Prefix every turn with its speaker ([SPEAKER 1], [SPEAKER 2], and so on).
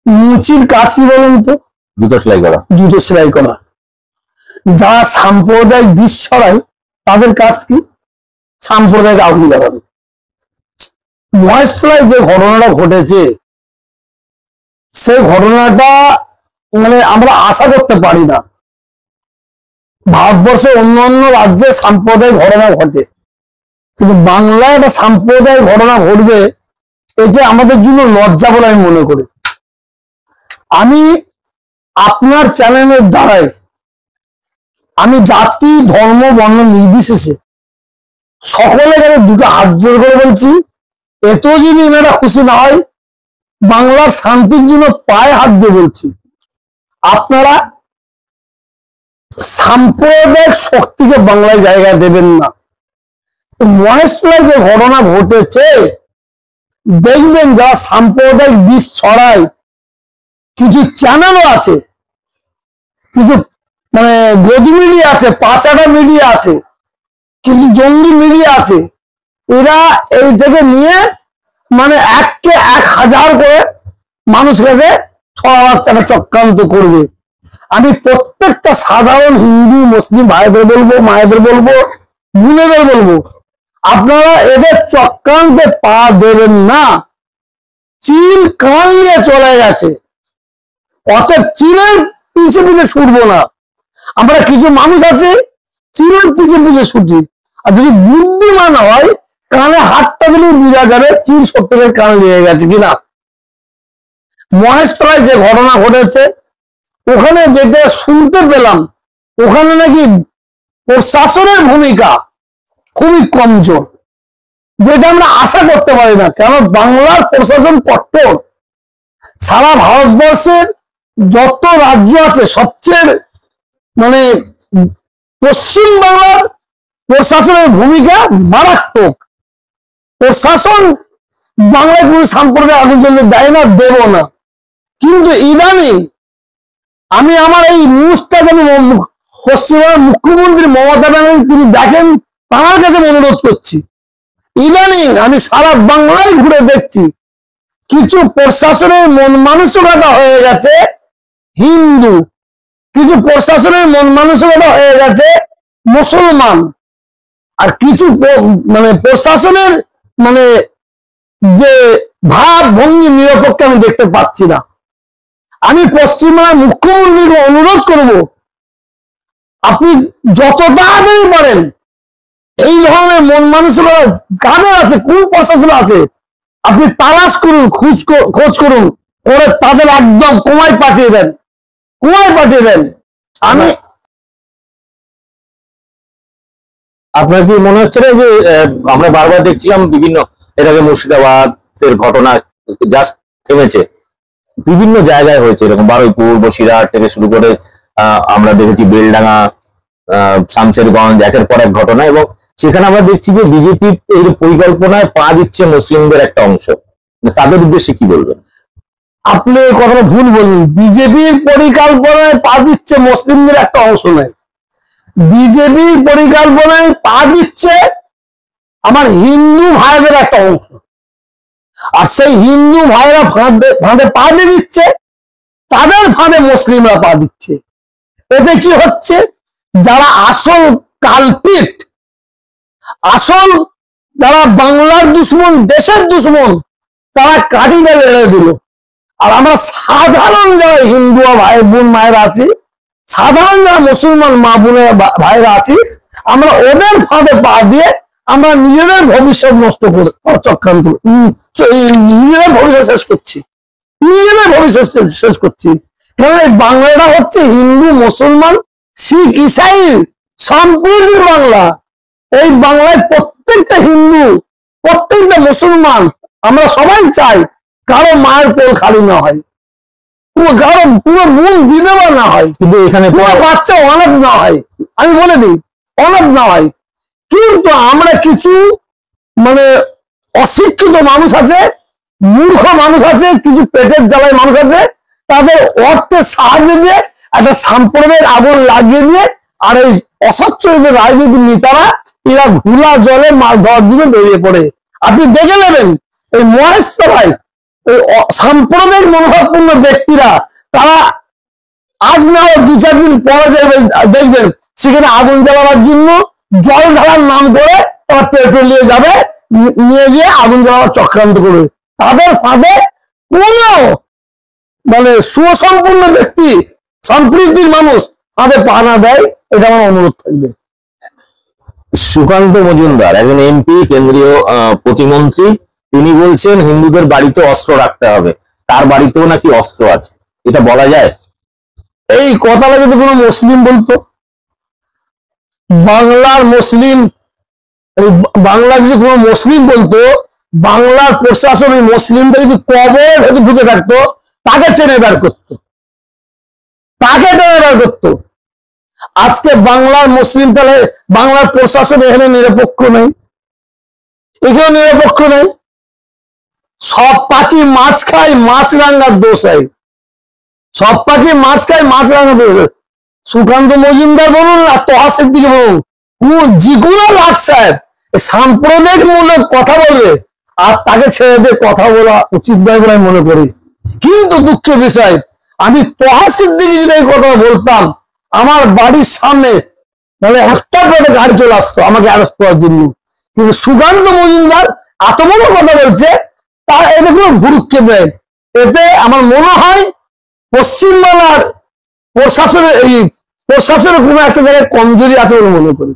[SPEAKER 1] মুচির কাজ কি বলুন তো?
[SPEAKER 2] জুতো সেলাই করা।
[SPEAKER 1] জুতো সেলাই করা। যারা সাম্প্রদায়িক বিষ ছড়ায় তাদের কাজ কি? সাম্প্রদায়িক আগুন জ্বালানো। মহেশতলায় যে ঘটনাটা ঘটেছে সেই ঘটনাটা মানে আমরা আশা করতে পারি না। ভারতবর্ষে অন্যান্য রাজ্যে সাম্প্রদায়িক ঘটনা ঘটে, কিন্তু বাংলায় একটা সাম্প্রদায়িক ঘটনা ঘটবে এটা আমাদের জন্য লজ্জা বলে আমি মনে করি। আমি আপনার চ্যানেলের দ্বারাই আমি জাতি ধর্ম বর্ণ নির্বিশেষে সকলের কাছে দুটো হাত জোর করে বলছি, এত যদি এনারা খুশি না হয়, বাংলার শান্তির জন্য পায়ে হাত দিয়ে বলছি, আপনারা সাম্প্রদায়িক শক্তিকে বাংলায় জায়গা দেবেন না। মহেশতলায় যে ঘটনা ঘটেছে দেখবেন যারা সাম্প্রদায়িক বিষ ছড়ায়, কিছু চ্যানেলও আছে, কিছু মানে গদি মিডিয়া আছে, পাঁচাটা মিডিয়া আছে, কিছু জঙ্গি মিডিয়া আছে, এরা এই থেকে নিয়ে মানে 1000 করে মানুষ কাছে ছড়াবার একটা চক্রান্ত করবে। আমি প্রত্যেকটা সাধারণ হিন্দু মুসলিম ভাইদের বলবো, মায়েদের বলবো, বোনেদের বলবো, আপনারা এদের চক্রান্তে পা দেবেন না। চীন কান নিয়ে চলে গেছে, অতএব চীনের পিছে পিছে ছুটবো না। আমরা কিছু মানুষ আছে চীনের পিছে পিছে ছুটি, আর যদি বুদ্ধিমান হয় কানে হাতটা দিলে বোঝা যাবে চীন সত্যের কান নিয়ে গেছে কিনা। মহেশতলায় যে ঘটনা ঘটেছে ওখানে যেটা শুনতে পেলাম, ওখানে নাকি প্রশাসনের ভূমিকা খুবই কমজোর, যেটা আমরা আশা করতে পারি না। কেন বাংলার প্রশাসন কঠোর। সারা ভারতবর্ষের যত রাজ্য আছে সবচেয়ে মানে পশ্চিম বাংলার প্রশাসনের ভূমিকা মারাত্মক। প্রশাসন বাংলায় কোনো সাম্প্রদায়িক আগুন জ্বলতে দেয় না, দেব না। কিন্তু ইদানিং আমি আমার এই নিউজটা যেন পশ্চিমবঙ্গের মুখ্যমন্ত্রী মমতা ব্যানার্জি তিনি দেখেন, তার কাছে অনুরোধ করছি। ইদানিং আমি সারা বাংলায় ঘুরে দেখছি কিছু প্রশাসনের মন মানসিকতা হয়ে গেছে হিন্দু, কিছু প্রশাসনের মন মানসিকতা হয়ে গেছে মুসলমান, আর কিছু মানে প্রশাসনের মানে যে ভাব ভঙ্গি নিরপেক্ষ আমি দেখতে পাচ্ছি না। আমি পশ্চিমবঙ্গের মুখ্যমন্ত্রীকে অনুরোধ করব, আপনি যত তাড়াতাড়ি পারেন এই ধরনের মন মানসিকতা কাদের আছে, কোন প্রশাসন আছে, আপনি তালাশ করুন, খোঁজ করুন, করে তাদের একদম কোমায় পাঠিয়ে দেন, কোমায় পাঠিয়ে দেন। আমি
[SPEAKER 2] আপনার কি মনে হচ্ছে না যে আমরা বারবার দেখছিলাম বিভিন্ন এর আগে মুর্শিদাবাদের ঘটনা জাস্ট থেমেছে, বিভিন্ন জায়গায় হয়েছে এরকম, বারুইপুর বসিরহাট থেকে শুরু করে আমরা দেখেছি বেলডাঙ্গা, শামশেরগঞ্জ, একের পর এক ঘটনা, এবং সেখানে আমরা দেখছি যে বিজেপির এই পরিকল্পনায় পা দিচ্ছে মুসলিমদের একটা অংশ। তাদের উদ্দেশ্যে কি বলবেন?
[SPEAKER 1] আপনি কথাটা ভুল বললেন। বিজেপির পরিকল্পনায় পা দিচ্ছে মুসলিমদের একটা অংশ নয়, বিজেপির পরিকল্পনায় পা দিচ্ছে আমার হিন্দু ভাইদের একটা অংশ। আর সেই হিন্দু ভাইরা ফাঁদে পা দিয়ে দিচ্ছে, তাদের ফাঁদে মুসলিমরা পা দিচ্ছে। এতে কি হচ্ছে, যারা আসল কালপিট, আসল যারা বাংলার দুশ্মন, দেশের দুশ্মন, তারা কাঠিটা লেড়ে দিল। আর আমরা সাধারণ যারা হিন্দু ভাই বোন মায়েরা আছি, সাধারণ যারা মুসলমান মা বোনের ভাইরা আছি, আমরা ওদের ফাঁদে পা দিয়ে আমরা নিজেদের ভবিষ্যৎ নষ্ট করে চক্রান্ত, নিজেদের ভবিষ্যৎ শেষ করছি, নিজেদের ভবিষ্যৎ শেষ করছি। কারণ এই বাংলাটা হচ্ছে হিন্দু মুসলমান শিখ ইসাই সম্প্রীতির বাংলা। এই বাংলায় প্রত্যেকটা হিন্দু, প্রত্যেকটা মুসলমান, আমরা সবাই চাই কারো মায়ের কোল খালি না হয়, কারো পুরো মূল বিধবা না হয়, কিন্তু এখানে পুরো বাচ্চা অনাথ না হয়। আমি বলে দিই অনাথ না হয়। কিন্তু আমরা কিছু মানে অশিক্ষিত মানুষ আছে, মূর্খ মানুষ আছে, কিছু পেটের জ্বালায় মানুষ আছে, তাদের অর্থের সাহায্য দিয়ে একটা সাম্প্রদায়িক আগুন লাগিয়ে দিয়ে, আর এই অসচ্ছলিত রাজনীতির নেতারা এরা ঘোলা জলে মাছ ধরার জন্য বেরিয়ে পড়ে। আপনি দেখে নেবেন এই মহেশতলায় এই সাম্প্রদায়িক মনোভাবপূর্ণ ব্যক্তিরা তারা আজ না হয় 2-4 দিন পরে দেখবেন সেখানে আগুন জ্বালাবার জন্য জল ঢালার নাম করে তারা পেট্রোল নিয়ে যাবে, নিয়ে গিয়ে আগুন জ্বালাবার চক্রান্ত করবে। তাদের ফাঁদে কোন মানে সুসম্পন্ন ব্যক্তি, সম্প্রীতির মানুষ ফাঁদে পা না দেয়, এটা আমার অনুরোধ থাকবে।
[SPEAKER 2] সুকান্ত মজুমদার একজন এমপি, কেন্দ্রীয় প্রতিমন্ত্রী, তিনি বলছেন হিন্দুদের বাড়িতে অস্ত্র রাখতে হবে, তার বাড়িতেও নাকি অস্ত্র আছে, এটা বলা যায়?
[SPEAKER 1] এই কথাটা যদি কোনো মুসলিম বলতো, বাংলার মুসলিম, বাংলা যদি কোনো মুসলিম বলতো, বাংলার প্রশাসন ওই মুসলিমটা যদি কবরে ঢুকে থাকতো তাকে টেনে বের করতো, তাকে টেনে বের করতো। আজকে বাংলার মুসলিম, তাহলে বাংলার প্রশাসন এখানে নিরপেক্ষ নেই, এখানে নিরপেক্ষ নেই। সব পাখি মাছ খায়, মাছ রাঙ্গার দোষ হয়। সব পাখি মাছ খায়, মাছ রাঙ্গার দোষ। সুকান্ত মজুমদার বলুন আর তোহা সিদ্দিকী বলুন, যেগুলো লাট সাহেব সাম্প্রদায়িক মূলক কথা বলবে আর তাকে ছেড়ে দিয়ে কথা বলা উচিত নয় বলে আমি মনে করি। কিন্তু দুঃখের বিষয়, আমি তোহা সিদ্দিকী যদি এই কথা বলতাম, আমার বাড়ির সামনে মানে একটা করে গাড়ি চলে আসতো আমাকে অ্যারেস্ট করার জন্য। কিন্তু সুকান্ত মজুমদার এত বড় কথা বলছে, তার এটা কোনো ভুরুক্ষেপ নেই। এতে আমার মনে হয় পশ্চিমবাংলার প্রশাসনের কোনো একটা জায়গায় কমজোরি আছে বলে মনে করি।